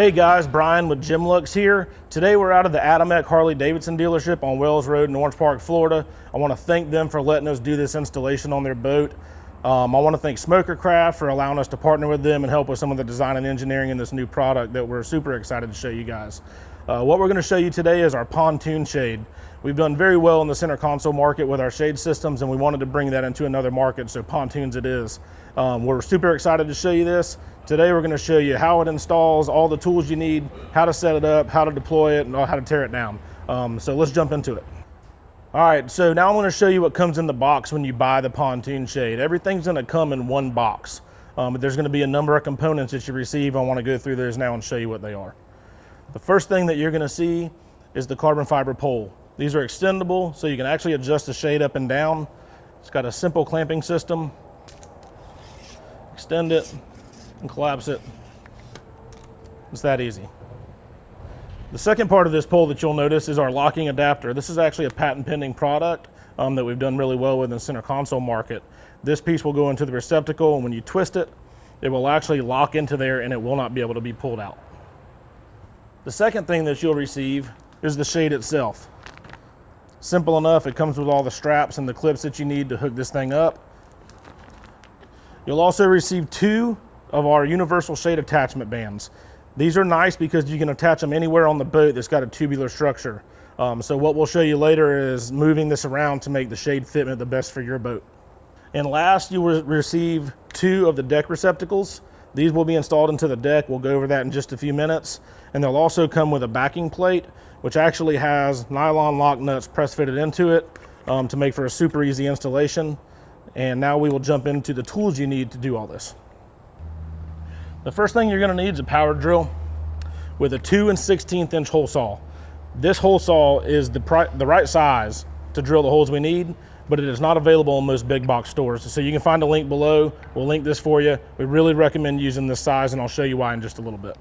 Hey guys, Brian with Gemlux here. Today we're out of the Adamek Harley-Davidson dealership on Wells Road in Orange Park, Florida. I want to thank them for letting us do this installation on their boat. I want to thank Smokercraft for allowing us to partner with them and help with some of the design and engineering in this new product that we're super excited to show you guys. What we're going to show you today is our pontoon shade. We've done very well in the center console market with our shade systems, and we wanted to bring that into another market, so pontoons it is. We're super excited to show you this. Today we're going to show you how it installs, all the tools you need, how to set it up, how to deploy it, and how to tear it down. So let's jump into it. All right, so now I'm going to show you what comes in the box when you buy the pontoon shade. Everything's going to come in one box, but there's going to be a number of components that you receive. I want to go through those now and show you what they are. The first thing that you're going to see is the carbon fiber pole. These are extendable, so you can actually adjust the shade up and down. It's got a simple clamping system. Extend it and collapse it. It's that easy. The second part of this pole that you'll notice is our locking adapter. This is actually a patent pending product that we've done really well with in the center console market. This piece will go into the receptacle, and when you twist it, it will actually lock into there and it will not be able to be pulled out. The second thing that you'll receive is the shade itself. Simple enough, it comes with all the straps and the clips that you need to hook this thing up. You'll also receive 2 of our universal shade attachment bands. These are nice because you can attach them anywhere on the boat that's got a tubular structure. So what we'll show you later is moving this around to make the shade fitment the best for your boat. And last, you will receive 2 of the deck receptacles. These will be installed into the deck. We'll go over that in just a few minutes. And they'll also come with a backing plate, which actually has nylon lock nuts press fitted into it to make for a super easy installation. And now we will jump into the tools you need to do all this. The first thing you're going to need is a power drill with a 2 1/16 inch hole saw. This hole saw is the right size to drill the holes we need, but it is not available in most big box stores. So you can find a link below. We'll link this for you. We really recommend using this size, and I'll show you why in just a little bit.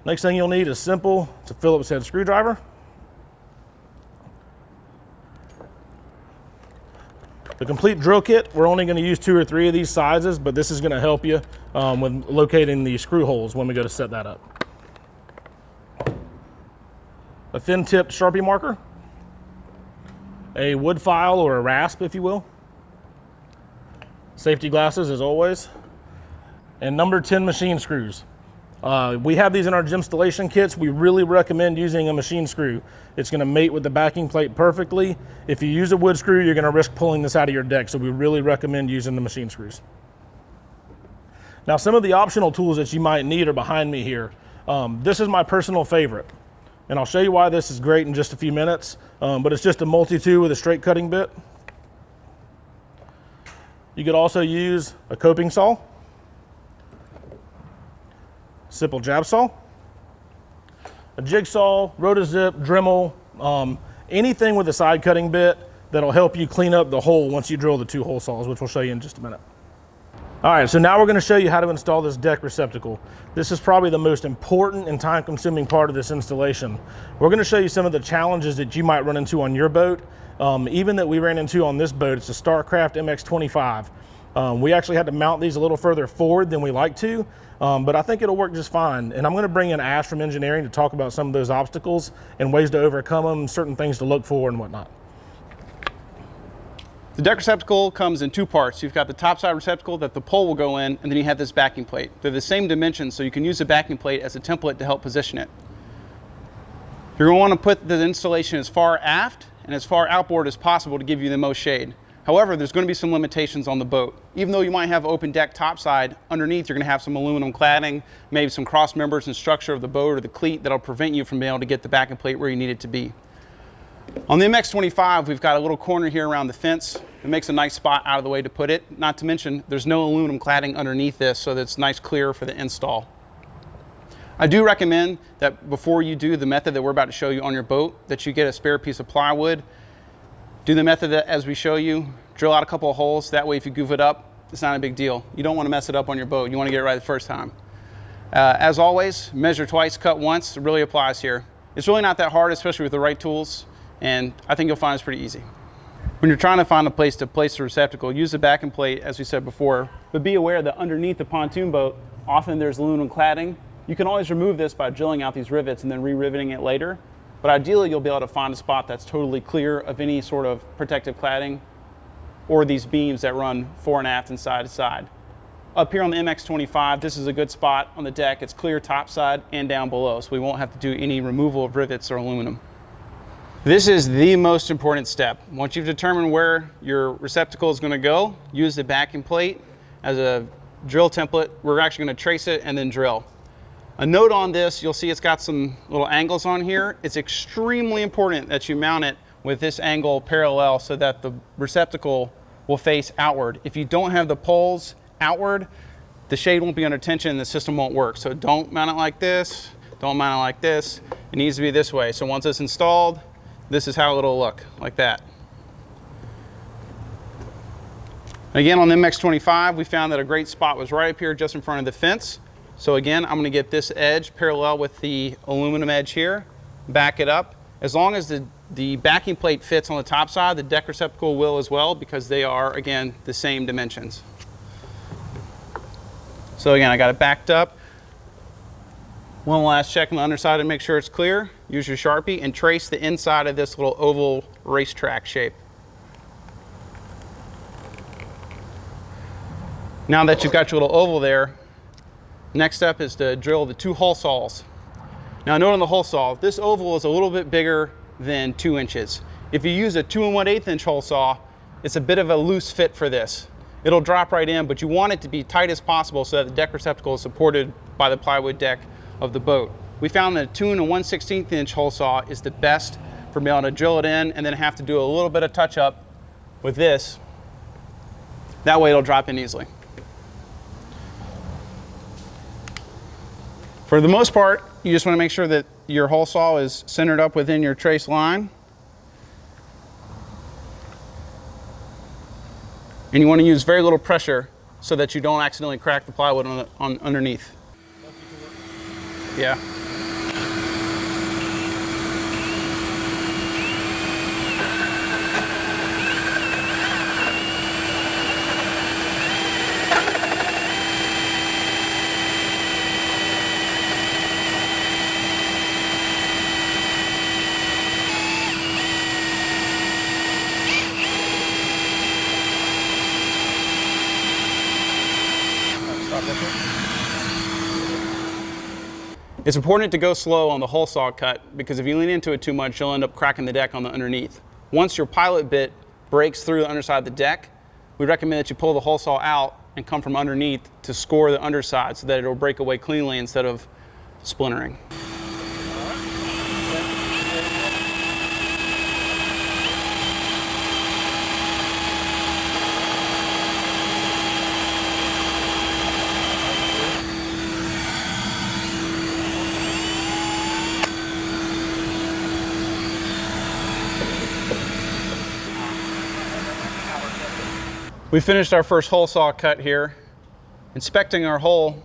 Next thing you'll need is simple. It's a Phillips head screwdriver. The complete drill kit, we're only going to use 2 or 3 of these sizes, but this is going to help you with locating the screw holes when we go to set that up. A thin tipped Sharpie marker, a wood file or a rasp if you will, safety glasses as always, and number 10 machine screws. We have these in our Gemstallation kits. We really recommend using a machine screw. It's going to mate with the backing plate perfectly. If you use a wood screw, you're going to risk pulling this out of your deck, so we really recommend using the machine screws. Now, some of the optional tools that you might need are behind me here. This is my personal favorite, and I'll show you why this is great in just a few minutes, but it's just a multi-tool with a straight cutting bit. You could also use a coping saw, simple jab saw, a jigsaw, rotozip, Dremel, anything with a side cutting bit that'll help you clean up the hole once you drill the 2 hole saws, which we'll show you in just a minute. All right, so now we're going to show you how to install this deck receptacle. This is probably the most important and time-consuming part of this installation. We're going to show you some of the challenges that you might run into on your boat, even that we ran into on this boat. It's a Starcraft MX-25. We actually had to mount these a little further forward than we like to, but I think it'll work just fine. And I'm going to bring in Ash from engineering to talk about some of those obstacles and ways to overcome them, certain things to look for and whatnot. The deck receptacle comes in 2 parts. You've got the top side receptacle that the pole will go in, and then you have this backing plate. They're the same dimensions, so you can use the backing plate as a template to help position it. You're going to want to put the installation as far aft and as far outboard as possible to give you the most shade. However, there's going to be some limitations on the boat. Even though you might have open deck topside, underneath you're going to have some aluminum cladding, maybe some cross members and structure of the boat or the cleat that'll prevent you from being able to get the backing plate where you need it to be. On the MX-25, we've got a little corner here around the fence. It makes a nice spot out of the way to put it. Not to mention, there's no aluminum cladding underneath this, so that's nice clear for the install. I do recommend that before you do the method that we're about to show you on your boat, that you get a spare piece of plywood. Do the method that, as we show you, drill out a couple of holes. That way, if you goof it up, it's not a big deal. You don't want to mess it up on your boat. You want to get it right the first time. As always, measure twice, cut once. It really applies here. It's really not that hard, especially with the right tools, and I think you'll find it's pretty easy. When you're trying to find a place to place the receptacle, use the backing plate, as we said before, but be aware that underneath the pontoon boat, Often there's aluminum cladding. You can always remove this by drilling out these rivets and then re-riveting it later. But ideally, you'll be able to find a spot that's totally clear of any sort of protective cladding or these beams that run fore and aft and side to side. Up here on the MX-25, this is a good spot on the deck. It's clear topside and down below, so we won't have to do any removal of rivets or aluminum. This is the most important step. Once you've determined where your receptacle is going to go, use the backing plate as a drill template. We're actually going to trace it and then drill. A note on this, you'll see it's got some little angles on here. It's extremely important that you mount it with this angle parallel so that the receptacle will face outward. If you don't have the poles outward, the shade won't be under tension and the system won't work. So don't mount it like this, don't mount it like this. It needs to be this way. So once it's installed, this is how it'll look, like that. Again, on the MX-25, we found that a great spot was right up here just in front of the fence. So again, I'm gonna get this edge parallel with the aluminum edge here, back it up. As long as the backing plate fits on the top side, the deck receptacle will as well, because they are, again, the same dimensions. So again, I got it backed up. One last check on the underside to make sure it's clear. Use your Sharpie and trace the inside of this little oval racetrack shape. Now that you've got your little oval there, next step is to drill the 2 hole saws. Now note on the hole saw, this oval is a little bit bigger than 2 inches. If you use a 2 1/8 inch hole saw, it's a bit of a loose fit for this. It'll drop right in, but you want it to be tight as possible so that the deck receptacle is supported by the plywood deck of the boat. We found that a 2 1/16 inch hole saw is the best for being able to drill it in and then have to do a little bit of touch up with this. That way it'll drop in easily. For the most part, you just want to make sure that your hole saw is centered up within your trace line. And you want to use very little pressure so that you don't accidentally crack the plywood on underneath. Yeah. It's important to go slow on the hole saw cut because if you lean into it too much, you'll end up cracking the deck on the underneath. Once your pilot bit breaks through the underside of the deck, we recommend that you pull the hole saw out and come from underneath to score the underside so that it'll break away cleanly instead of splintering. We finished our first hole saw cut here. Inspecting our hole,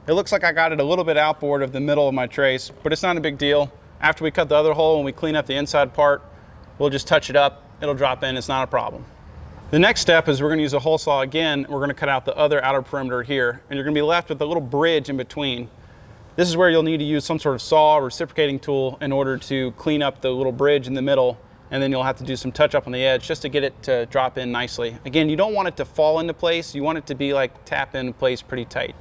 it looks like I got it a little bit outboard of the middle of my trace, but it's not a big deal. After we cut the other hole and we clean up the inside part, we'll just touch it up. It'll drop in, it's not a problem. The next step is we're gonna use a hole saw again. We're gonna cut out the other outer perimeter here, and you're gonna be left with a little bridge in between. This is where you'll need to use some sort of saw or reciprocating tool in order to clean up the little bridge in the middle, and then you'll have to do some touch up on the edge just to get it to drop in nicely. Again, you don't want it to fall into place. You want it to be like tap in place pretty tight.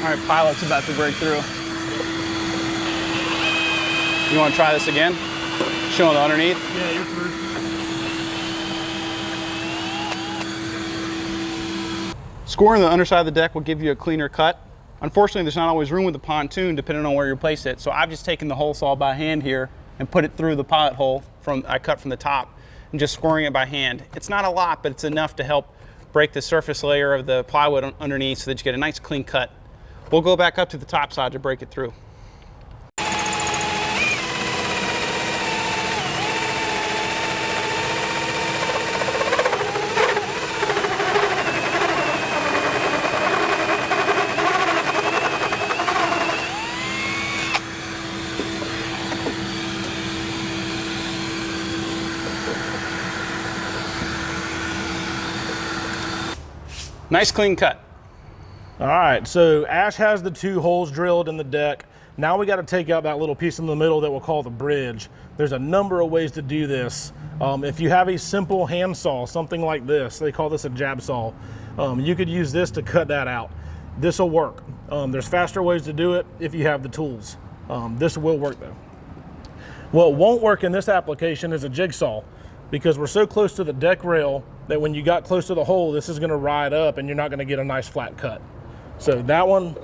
All right, pilot's about to break through. You want to try this again? Showing the underneath? Yeah, you're through. Scoring the underside of the deck will give you a cleaner cut. Unfortunately, there's not always room with the pontoon depending on where you place it. So I've just taken the hole saw by hand here and put it through the pilot hole I cut from the top and just scoring it by hand. It's not a lot, but it's enough to help break the surface layer of the plywood underneath so that you get a nice clean cut. We'll go back up to the top side to break it through. Nice clean cut. All right, so Ash has the 2 holes drilled in the deck. Now we got to take out that little piece in the middle that we'll call the bridge. There's a number of ways to do this. If you have a simple hand saw, something like this, they call this a jab saw, you could use this to cut that out. This will work. There's faster ways to do it if you have the tools. This will work though. What won't work in this application is a jigsaw, because we're so close to the deck rail that when you got close to the hole, this is gonna ride up and you're not gonna get a nice flat cut. So that one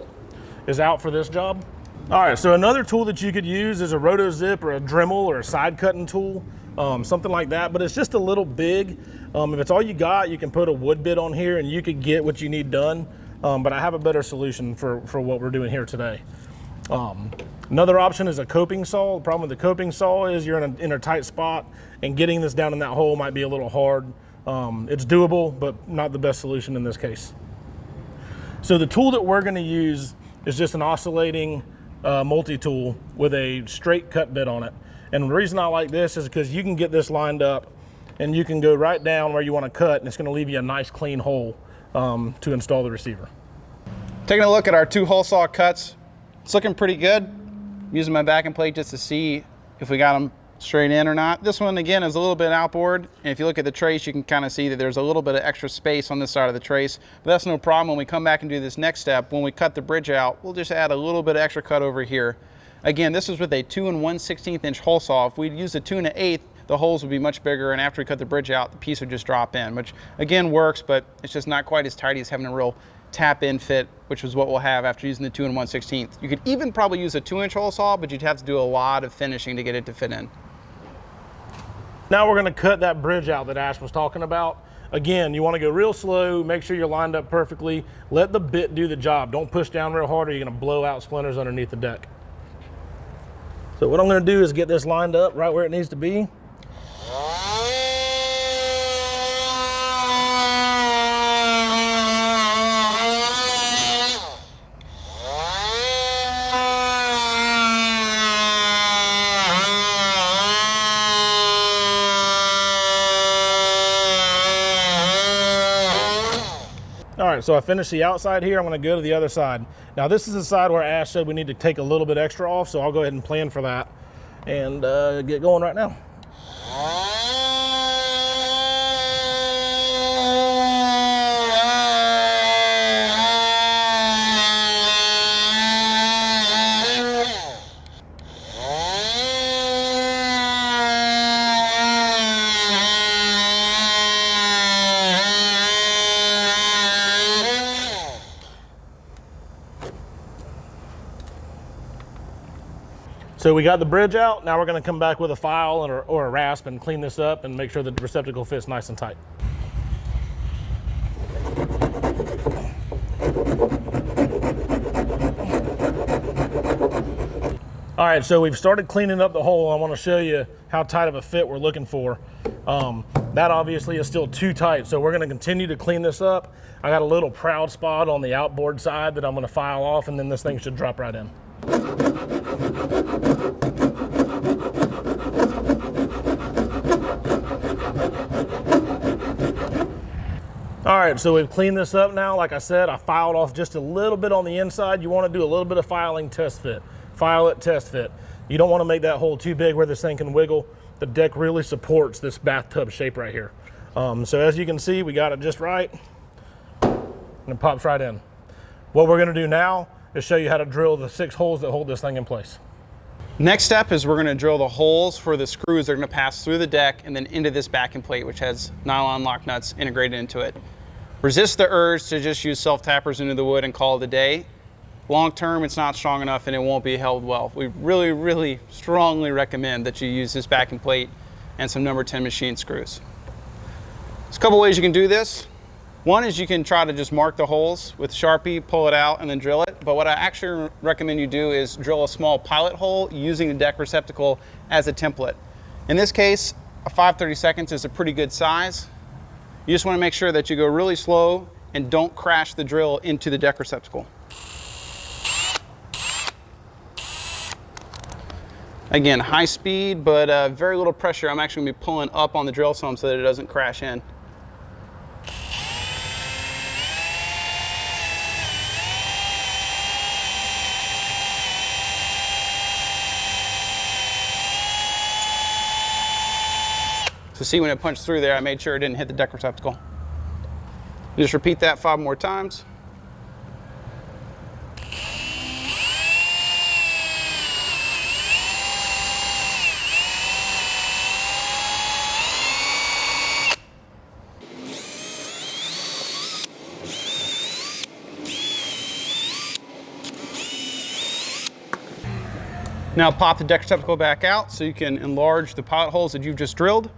is out for this job. All right, so another tool that you could use is a roto zip or a Dremel or a side cutting tool, something like that, but it's just a little big. If it's all you got, you can put a wood bit on here and you could get what you need done. But I have a better solution for what we're doing here today. Another option is a coping saw. The problem with the coping saw is you're in a tight spot and getting this down in that hole might be a little hard. It's doable, but not the best solution in this case. So the tool that we're gonna use is just an oscillating multi-tool with a straight cut bit on it. And the reason I like this is because you can get this lined up and you can go right down where you wanna cut and it's gonna leave you a nice clean hole to install the receiver. Taking a look at our 2 hole saw cuts, it's looking pretty good. I'm using my backing plate just to see if we got them straight in or not. This one again is a little bit outboard, and if you look at the trace you can kind of see that there's a little bit of extra space on this side of the trace, but that's no problem. When we come back and do this next step, when we cut the bridge out, we'll just add a little bit of extra cut over here. Again, this is with a 2 1/16 inch hole saw. If we'd used a 2 1/8, the holes would be much bigger, and after we cut the bridge out, the piece would just drop in, which again works, but it's just not quite as tidy as having a real tap in fit, which is what we'll have after using the 2 1/16. You could even probably use a 2-inch hole saw, but you'd have to do a lot of finishing to get it to fit in. Now we're gonna cut that bridge out that Ash was talking about. Again, you wanna go real slow, make sure you're lined up perfectly, let the bit do the job. Don't push down real hard or you're gonna blow out splinters underneath the deck. So what I'm gonna do is get this lined up right where it needs to be. All right, so I finished the outside here. I'm gonna go to the other side. Now this is the side where Ash said we need to take a little bit extra off, so I'll go ahead and plan for that and get going right now. So we got the bridge out. Now we're gonna come back with a file or a rasp and clean this up and make sure that the receptacle fits nice and tight. All right, so we've started cleaning up the hole. I wanna show you how tight of a fit we're looking for. That obviously is still too tight, so we're gonna continue to clean this up. I got a little proud spot on the outboard side that I'm gonna file off, and then this thing should drop right in. All right, so we've cleaned this up now. Like I said, I filed off just a little bit on the inside. You want to do a little bit of filing, test fit. File it, test fit. You don't want to make that hole too big where this thing can wiggle. The deck really supports this bathtub shape right here. So as you can see, we got it just right, and it pops right in. What we're gonna do now is show you how to drill the 6 holes that hold this thing in place. Next step is we're gonna drill the holes for the screws that are gonna pass through the deck and then into this backing plate, which has nylon lock nuts integrated into it. Resist the urge to just use self-tappers into the wood and call it a day. Long term, it's not strong enough and it won't be held well. We really, really strongly recommend that you use this backing plate and some number 10 machine screws. There's a couple ways you can do this. One is you can try to just mark the holes with Sharpie, pull it out, and then drill it. But what I actually recommend you do is drill a small pilot hole using the deck receptacle as a template. In this case, a 5/32 is a pretty good size. You just want to make sure that you go really slow and don't crash the drill into the deck receptacle. Again, high speed, but very little pressure. I'm actually going to be pulling up on the drill some so that it doesn't crash in. So see, when it punched through there, I made sure it didn't hit the deck receptacle. Just repeat that 5 more times. Now pop the deck receptacle back out so you can enlarge the pilot holes that you've just drilled.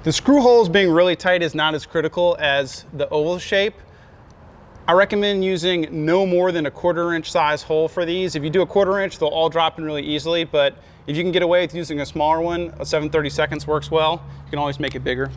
The screw holes being really tight is not as critical as the oval shape. I recommend using no more than a 1/4 inch size hole for these. If you do a 1/4 inch, they'll all drop in really easily, but if you can get away with using a smaller one, a 7/32 works well. You can always make it bigger.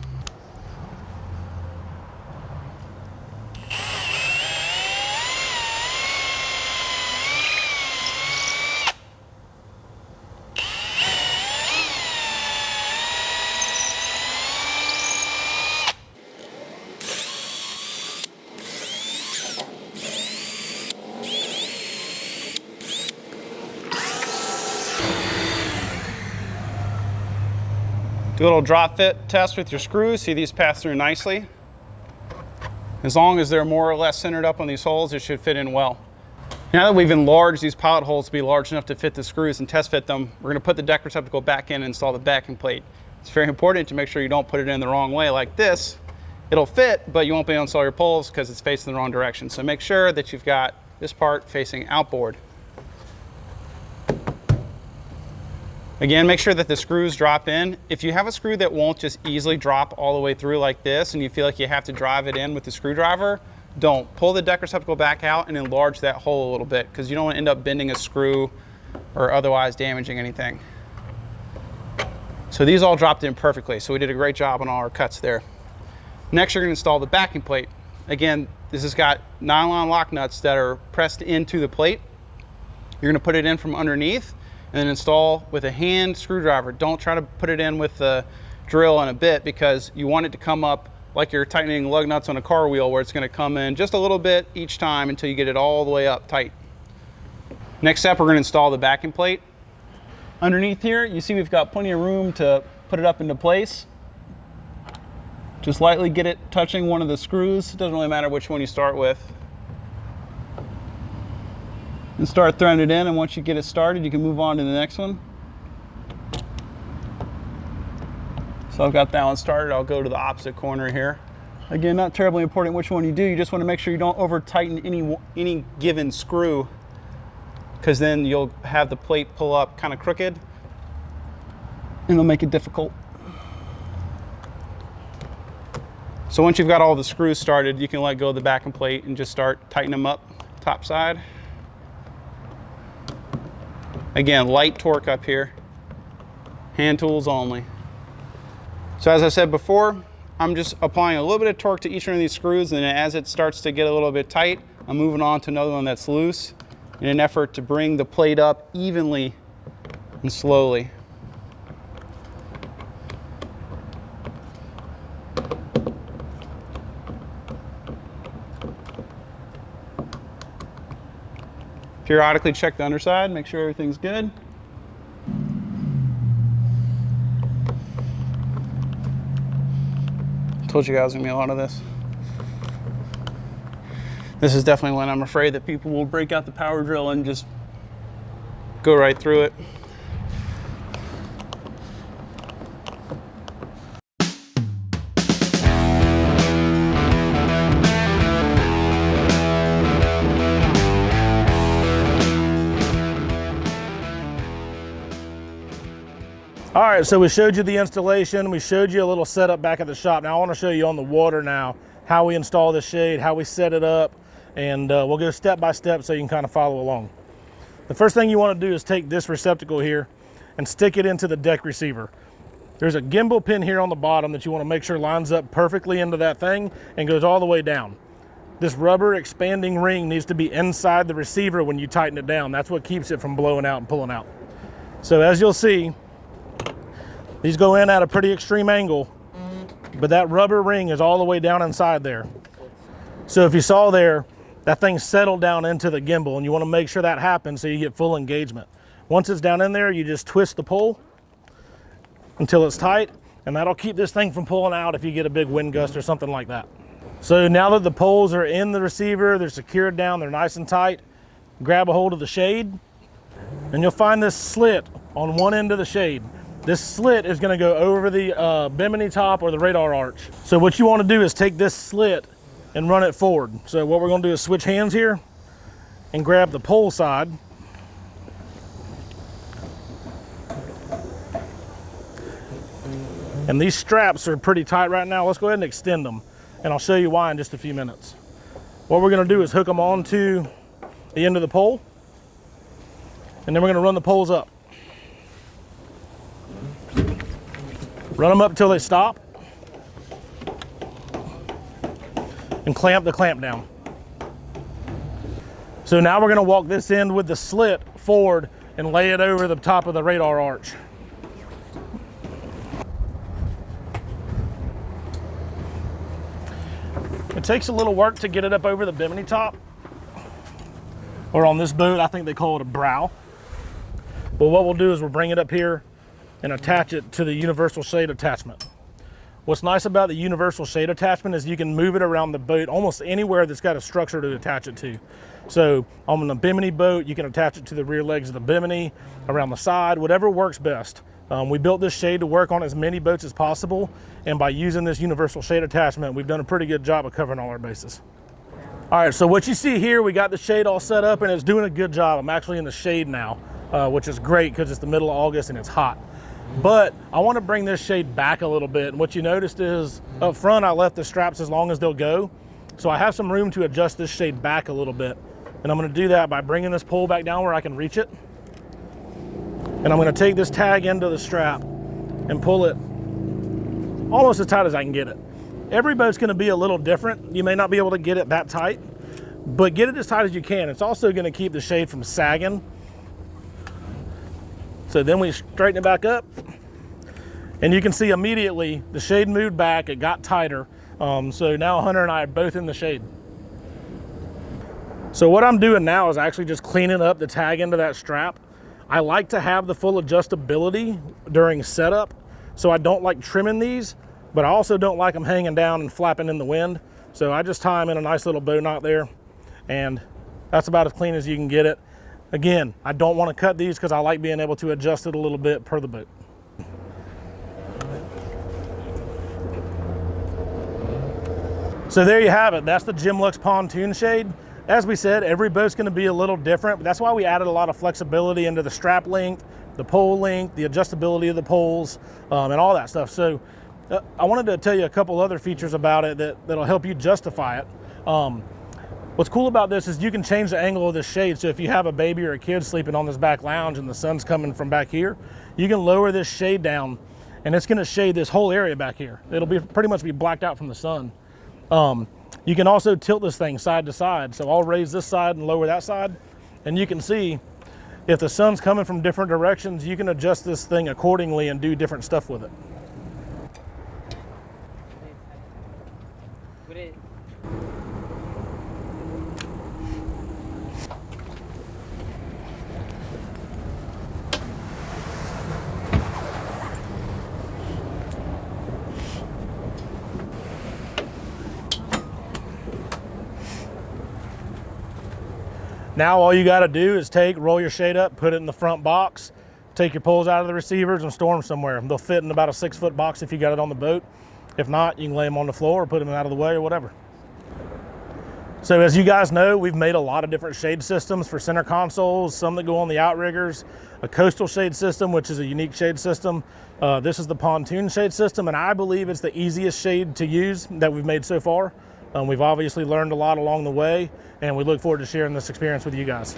Do a little drop fit test with your screws. See, these pass through nicely. As long as they're more or less centered up on these holes, it should fit in well. Now that we've enlarged these pilot holes to be large enough to fit the screws and test fit them, we're going to put the deck receptacle back in and install the backing plate. It's very important to make sure you don't put it in the wrong way like this. It'll fit, but you won't be able to install your poles because it's facing the wrong direction. So make sure that you've got this part facing outboard. Again, make sure that the screws drop in. If you have a screw that won't just easily drop all the way through like this and you feel like you have to drive it in with the screwdriver, don't. Pull the deck receptacle back out and enlarge that hole a little bit because you don't want to end up bending a screw or otherwise damaging anything. So these all dropped in perfectly, so we did a great job on all our cuts there. Next, you're going to install the backing plate. Again, this has got nylon lock nuts that are pressed into the plate. You're going to put it in from underneath and then install with a hand screwdriver. Don't try to put it in with the drill and a bit because you want it to come up like you're tightening lug nuts on a car wheel where it's going to come in just a little bit each time until you get it all the way up tight. Next step, we're going to install the backing plate. Underneath here, you see we've got plenty of room to put it up into place. Just lightly get it touching one of the screws. It doesn't really matter which one you start with. And start throwing it in, and once you get it started, you can move on to the next one. So I've got that one started. I'll go to the opposite corner here. Again, not terribly important which one you do. You just want to make sure you don't over tighten any given screw, because then you'll have the plate pull up kind of crooked and it'll make it difficult. So once you've got all the screws started, you can let go of the backing plate and just start tightening them up top side. Again, light torque up here, hand tools only. So as I said before, I'm just applying a little bit of torque to each one of these screws, and as it starts to get a little bit tight, I'm moving on to another one that's loose in an effort to bring the plate up evenly and slowly. Periodically check the underside, make sure everything's good. Told you guys there's gonna be a lot of this. This is definitely when I'm afraid that people will break out the power drill and just go right through it. All right, so we showed you the installation. We showed you a little setup back at the shop. Now I want to show you on the water now how we install the shade, how we set it up, and we'll go step by step so you can kind of follow along. The first thing you want to do is take this receptacle here and stick it into the deck receiver. There's a gimbal pin here on the bottom that you want to make sure lines up perfectly into that thing and goes all the way down. This rubber expanding ring needs to be inside the receiver when you tighten it down. That's what keeps it from blowing out and pulling out. So as you'll see, these go in at a pretty extreme angle, but that rubber ring is all the way down inside there. So if you saw there, that thing settled down into the gimbal, and you want to make sure that happens so you get full engagement. Once it's down in there, you just twist the pole until it's tight, and that'll keep this thing from pulling out if you get a big wind gust or something like that. So now that the poles are in the receiver, they're secured down, they're nice and tight, grab a hold of the shade, and you'll find this slit on one end of the shade. This slit is going to go over the bimini top or the radar arch. So what you want to do is take this slit and run it forward. So what we're going to do is switch hands here and grab the pole side. And these straps are pretty tight right now. Let's go ahead and extend them, and I'll show you why in just a few minutes. What we're going to do is hook them onto the end of the pole, and then we're going to run the poles up. Run them up till they stop, and clamp the clamp down. So now we're going to walk this end with the slit forward and lay it over the top of the radar arch. It takes a little work to get it up over the bimini top, or on this boat I think they call it a brow. But what we'll do is we'll bring it up here and attach it to the universal shade attachment. What's nice about the universal shade attachment is you can move it around the boat almost anywhere that's got a structure to attach it to. So on the bimini boat, you can attach it to the rear legs of the bimini, around the side, whatever works best. We built this shade to work on as many boats as possible, and by using this universal shade attachment, we've done a pretty good job of covering all our bases. All right, so what you see here, we got the shade all set up and it's doing a good job. I'm actually in the shade now, which is great because it's the middle of August and it's hot. But I want to bring this shade back a little bit. And what you noticed is up front, I left the straps as long as they'll go. So I have some room to adjust this shade back a little bit. And I'm going to do that by bringing this pole back down where I can reach it. And I'm going to take this tag into the strap and pull it almost as tight as I can get it. Every boat's going to be a little different. You may not be able to get it that tight, but get it as tight as you can. It's also going to keep the shade from sagging. So then we straighten it back up, and you can see immediately the shade moved back, it got tighter. So now Hunter and I are both in the shade. So what I'm doing now is actually just cleaning up the tag into that strap. I like to have the full adjustability during setup, so I don't like trimming these, but I also don't like them hanging down and flapping in the wind. So I just tie them in a nice little bow knot there, and that's about as clean as you can get it. Again, I don't want to cut these because I like being able to adjust it a little bit per the boat. So there you have it. That's the Gemlux Pontoon Shade. As we said, every boat's going to be a little different, but that's why we added a lot of flexibility into the strap length, the pole length, the adjustability of the poles, and all that stuff. So I wanted to tell you a couple other features about it that'll help you justify it. What's cool about this is you can change the angle of the shade. So if you have a baby or a kid sleeping on this back lounge and the sun's coming from back here, you can lower this shade down and it's going to shade this whole area back here. It'll be pretty much be blacked out from the sun. You can also tilt this thing side to side. So I'll raise this side and lower that side, and you can see if the sun's coming from different directions, you can adjust this thing accordingly and do different stuff with it. Now all you got to do is roll your shade up, put it in the front box, take your poles out of the receivers and store them somewhere. They'll fit in about a 6-foot box if you got it on the boat. If not, you can lay them on the floor or put them out of the way or whatever. So as you guys know, we've made a lot of different shade systems for center consoles, some that go on the outriggers, a coastal shade system, which is a unique shade system. This is the pontoon shade system, and I believe it's the easiest shade to use that we've made so far. We've obviously learned a lot along the way, and we look forward to sharing this experience with you guys.